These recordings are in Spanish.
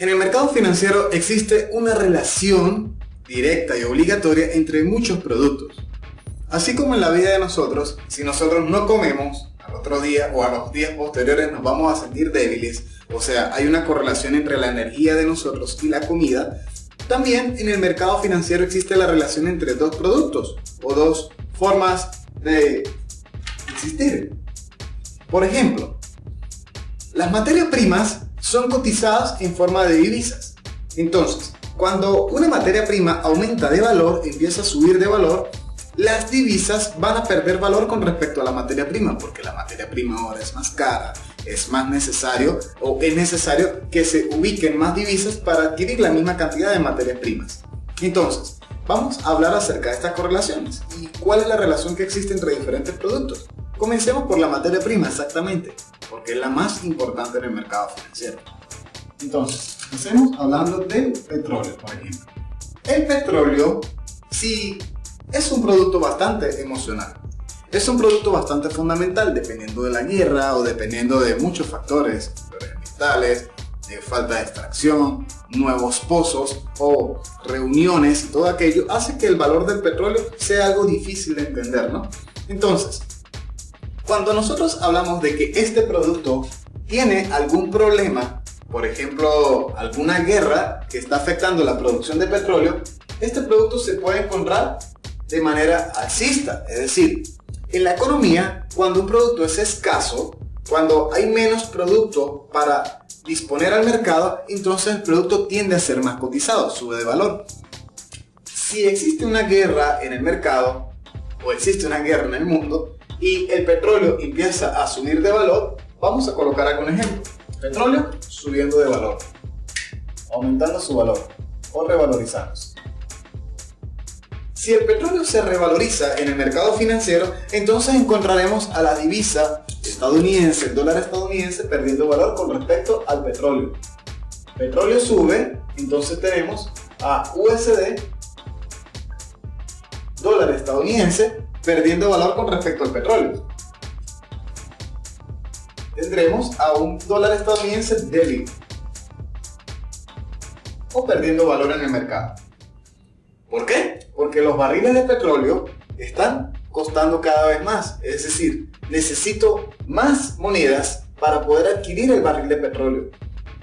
En el mercado financiero existe una relación directa y obligatoria entre muchos productos. Así como en la vida de nosotros, si nosotros no comemos, al otro día o a los días posteriores nos vamos a sentir débiles, o sea, hay una correlación entre la energía de nosotros y la comida. También en el mercado financiero existe la relación entre dos productos o dos formas de existir. Por ejemplo, las materias primas son cotizadas en forma de divisas. Entonces, cuando una materia prima aumenta de valor, empieza a subir de valor, las divisas van a perder valor con respecto a la materia prima, porque la materia prima ahora es más cara, es más necesario o es necesario que se ubiquen más divisas para adquirir la misma cantidad de materias primas. Entonces, vamos a hablar acerca de estas correlaciones y cuál es la relación que existe entre diferentes productos. Comencemos por la materia prima, exactamente, porque es la más importante en el mercado financiero. Entonces, empecemos hablando del petróleo, por ejemplo. El petróleo, sí, es un producto bastante emocional. Es un producto bastante fundamental dependiendo de la guerra o dependiendo de muchos factores ambientales, de falta de extracción, nuevos pozos o reuniones y todo aquello hace que el valor del petróleo sea algo difícil de entender, ¿no? Entonces, cuando nosotros hablamos de que este producto tiene algún problema, por ejemplo, alguna guerra que está afectando la producción de petróleo, este producto se puede encontrar de manera alcista, es decir, en la economía, cuando un producto es escaso, cuando hay menos producto para disponer al mercado, entonces el producto tiende a ser más cotizado, sube de valor. Si existe una guerra en el mercado, o existe una guerra en el mundo, y el petróleo empieza a subir de valor, vamos a colocar algún ejemplo. Petróleo subiendo de valor, aumentando su valor, o revalorizándose. Si el petróleo se revaloriza en el mercado financiero, entonces encontraremos a la divisa estadounidense, el dólar estadounidense, perdiendo valor con respecto al petróleo. Petróleo sube, entonces tenemos a USD, dólar estadounidense, perdiendo valor con respecto al petróleo. Tendremos a un dólar estadounidense débil o perdiendo valor en el mercado. ¿Por qué? Porque los barriles de petróleo están costando cada vez más, es decir, necesito más monedas para poder adquirir el barril de petróleo.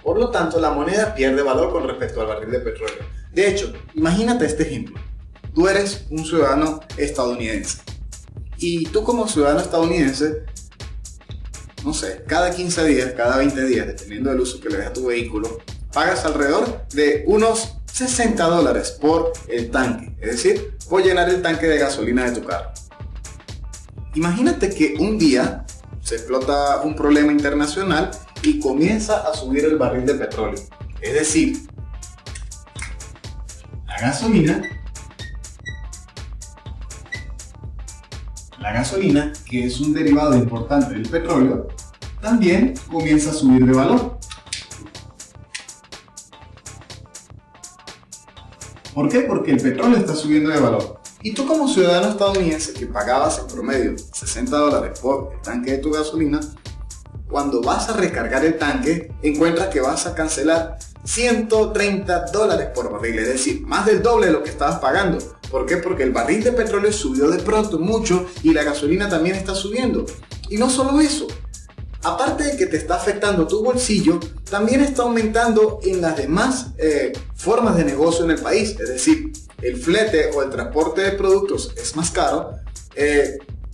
Por lo tanto, la moneda pierde valor con respecto al barril de petróleo. De hecho, imagínate este ejemplo. Tú eres un ciudadano estadounidense y tú como ciudadano estadounidense, no sé, cada 15 días, cada 20 días, dependiendo del uso que le des a tu vehículo, pagas alrededor de unos $60 por el tanque, es decir, por llenar el tanque de gasolina de tu carro. Imagínate que un día se explota un problema internacional y comienza a subir el barril de petróleo. Es decir, la gasolina, que es un derivado importante del petróleo, también comienza a subir de valor. ¿Por qué? Porque el petróleo está subiendo de valor. Y tú como ciudadano estadounidense que pagabas en promedio $60 por el tanque de tu gasolina, cuando vas a recargar el tanque, encuentras que vas a cancelar $130 por barril, es decir, más del doble de lo que estabas pagando. ¿Por qué? Porque el barril de petróleo subió de pronto mucho y la gasolina también está subiendo. Y no solo eso, aparte de que te está afectando tu bolsillo, también está aumentando en las demás formas de negocio en el país. Es decir, el flete o el transporte de productos es más caro,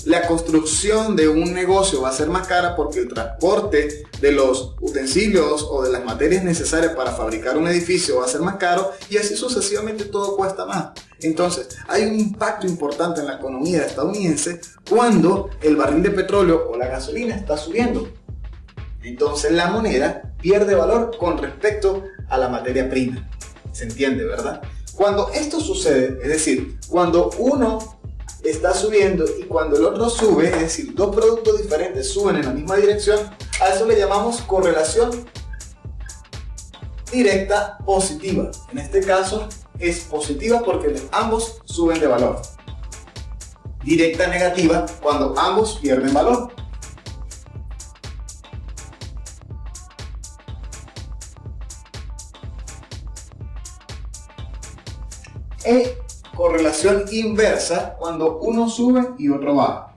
la construcción de un negocio va a ser más cara porque el transporte de los utensilios o de las materias necesarias para fabricar un edificio va a ser más caro y así sucesivamente todo cuesta más. Entonces hay un impacto importante en la economía estadounidense cuando el barril de petróleo o la gasolina está subiendo. Entonces la moneda pierde valor con respecto a la materia prima. ¿Se entiende, verdad? Cuando esto sucede, es decir, cuando uno está subiendo y cuando el otro sube, es decir, dos productos diferentes suben en la misma dirección, a eso le llamamos correlación directa positiva. En este caso, es positiva porque ambos suben de valor. Directa negativa cuando ambos pierden valor. E correlación inversa cuando uno sube y otro baja.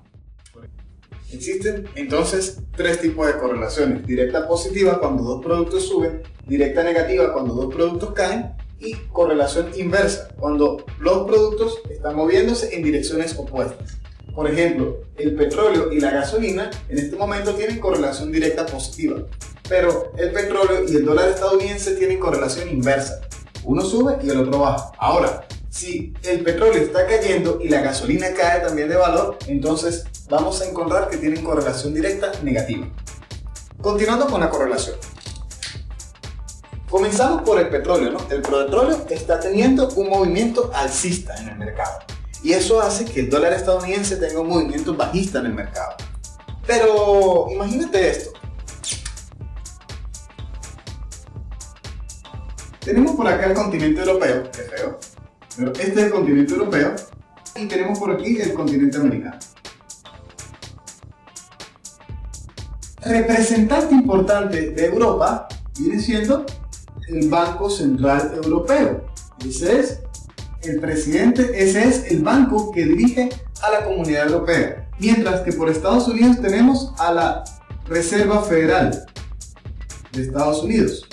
Existen entonces tres tipos de correlaciones: directa positiva cuando dos productos suben, directa negativa cuando dos productos caen, y correlación inversa cuando los productos están moviéndose en direcciones opuestas. Por ejemplo, el petróleo y la gasolina en este momento tienen correlación directa positiva, pero el petróleo y el dólar estadounidense tienen correlación inversa. Uno sube y el otro baja. Ahora, si el petróleo está cayendo y la gasolina cae también de valor, entonces vamos a encontrar que tienen correlación directa negativa. Continuando con la correlación. Comenzamos por el petróleo, ¿no? El petróleo está teniendo un movimiento alcista en el mercado. Y eso hace que el dólar estadounidense tenga un movimiento bajista en el mercado. Pero imagínate esto. Tenemos por acá el continente europeo, que feo. Pero este es el continente europeo. Y tenemos por aquí el continente americano. Representante importante de Europa viene siendo el Banco Central Europeo. Ese es el presidente, ese es el banco que dirige a la Comunidad Europea. Mientras que por Estados Unidos tenemos a la Reserva Federal de Estados Unidos,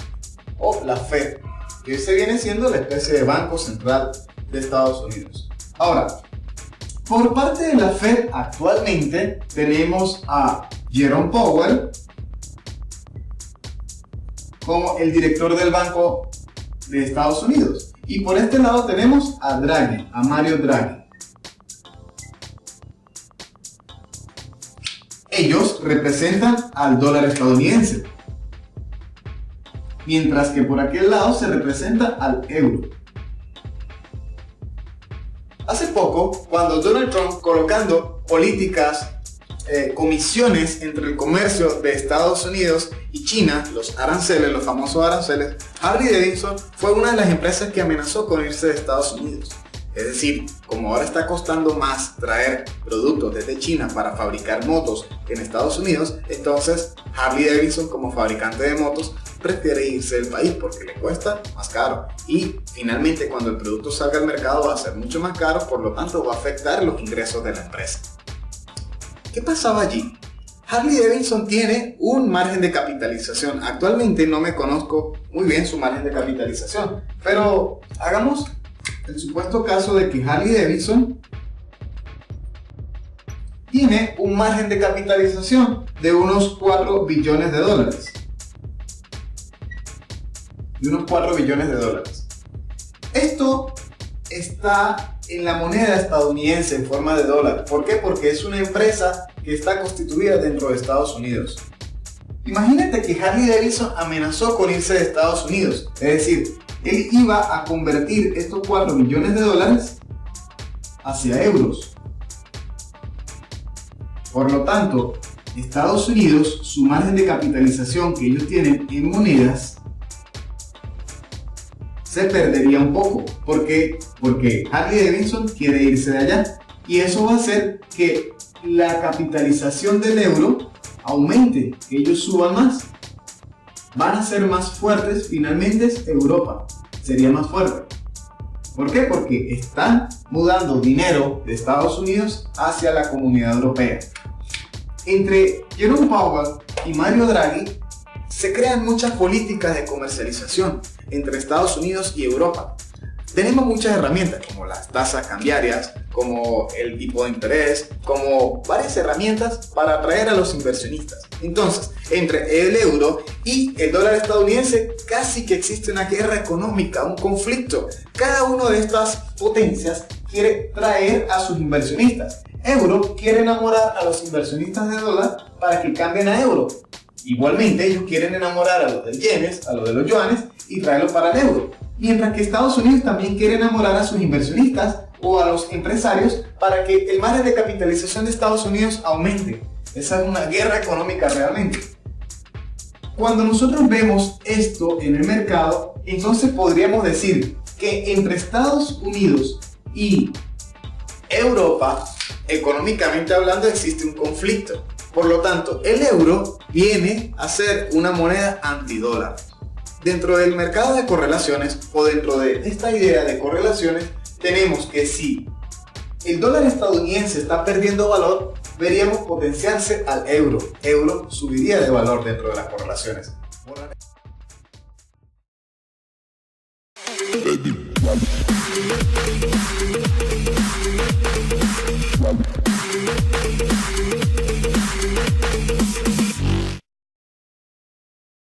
o la Fed, que ese viene siendo la especie de Banco Central de Estados Unidos. Ahora, por parte de la Fed actualmente tenemos a Jerome Powell como el director del Banco de Estados Unidos. Y por este lado tenemos a Draghi, a Mario Draghi. Ellos representan al dólar estadounidense, mientras que por aquel lado se representa al euro. Hace poco, cuando Donald Trump, colocando políticas, comisiones entre el comercio de Estados Unidos y China, los aranceles, los famosos aranceles, Harley Davidson fue una de las empresas que amenazó con irse de Estados Unidos. Es decir, como ahora está costando más traer productos desde China para fabricar motos en Estados Unidos, entonces Harley Davidson, como fabricante de motos, prefiere irse del país porque le cuesta más caro, y finalmente cuando el producto salga al mercado va a ser mucho más caro, por lo tanto va a afectar los ingresos de la empresa. ¿Qué pasaba allí? Harley Davidson tiene un margen de capitalización. Actualmente no me conozco muy bien su margen de capitalización, pero hagamos el supuesto caso de que Harley Davidson tiene un margen de capitalización de unos 4 billones de dólares. Esto está en la moneda estadounidense en forma de dólar. ¿Por qué? Porque es una empresa que está constituida dentro de Estados Unidos. Imagínate que Harley Davidson amenazó con irse de Estados Unidos. Es decir, él iba a convertir estos 4 millones de dólares hacia euros. Por lo tanto, Estados Unidos, su margen de capitalización que ellos tienen en monedas, se perdería un poco. ¿Por qué? Porque Harley Davidson quiere irse de allá. Y eso va a hacer que la capitalización del euro aumente, que ellos suban más. Van a ser más fuertes, finalmente Europa sería más fuerte. ¿Por qué? Porque están mudando dinero de Estados Unidos hacia la Comunidad Europea. Entre Jerome Powell y Mario Draghi se crean muchas políticas de comercialización entre Estados Unidos y Europa. Tenemos muchas herramientas como las tasas cambiarias, como el tipo de interés, como varias herramientas para atraer a los inversionistas. Entonces, entre el euro y el dólar estadounidense casi que existe una guerra económica, un conflicto. Cada una de estas potencias quiere traer a sus inversionistas. Euro quiere enamorar a los inversionistas de dólar para que cambien a euro. Igualmente, ellos quieren enamorar a los del yenes, a los de los yuanes, y traerlos para el euro. Mientras que Estados Unidos también quiere enamorar a sus inversionistas o a los empresarios para que el margen de capitalización de Estados Unidos aumente. Esa es una guerra económica realmente. Cuando nosotros vemos esto en el mercado, entonces podríamos decir que entre Estados Unidos y Europa, económicamente hablando, existe un conflicto. Por lo tanto, el euro viene a ser una moneda antidólar. Dentro del mercado de correlaciones, o dentro de esta idea de correlaciones, tenemos que si el dólar estadounidense está perdiendo valor, veríamos potenciarse al euro. Euro subiría de valor dentro de las correlaciones. Baby.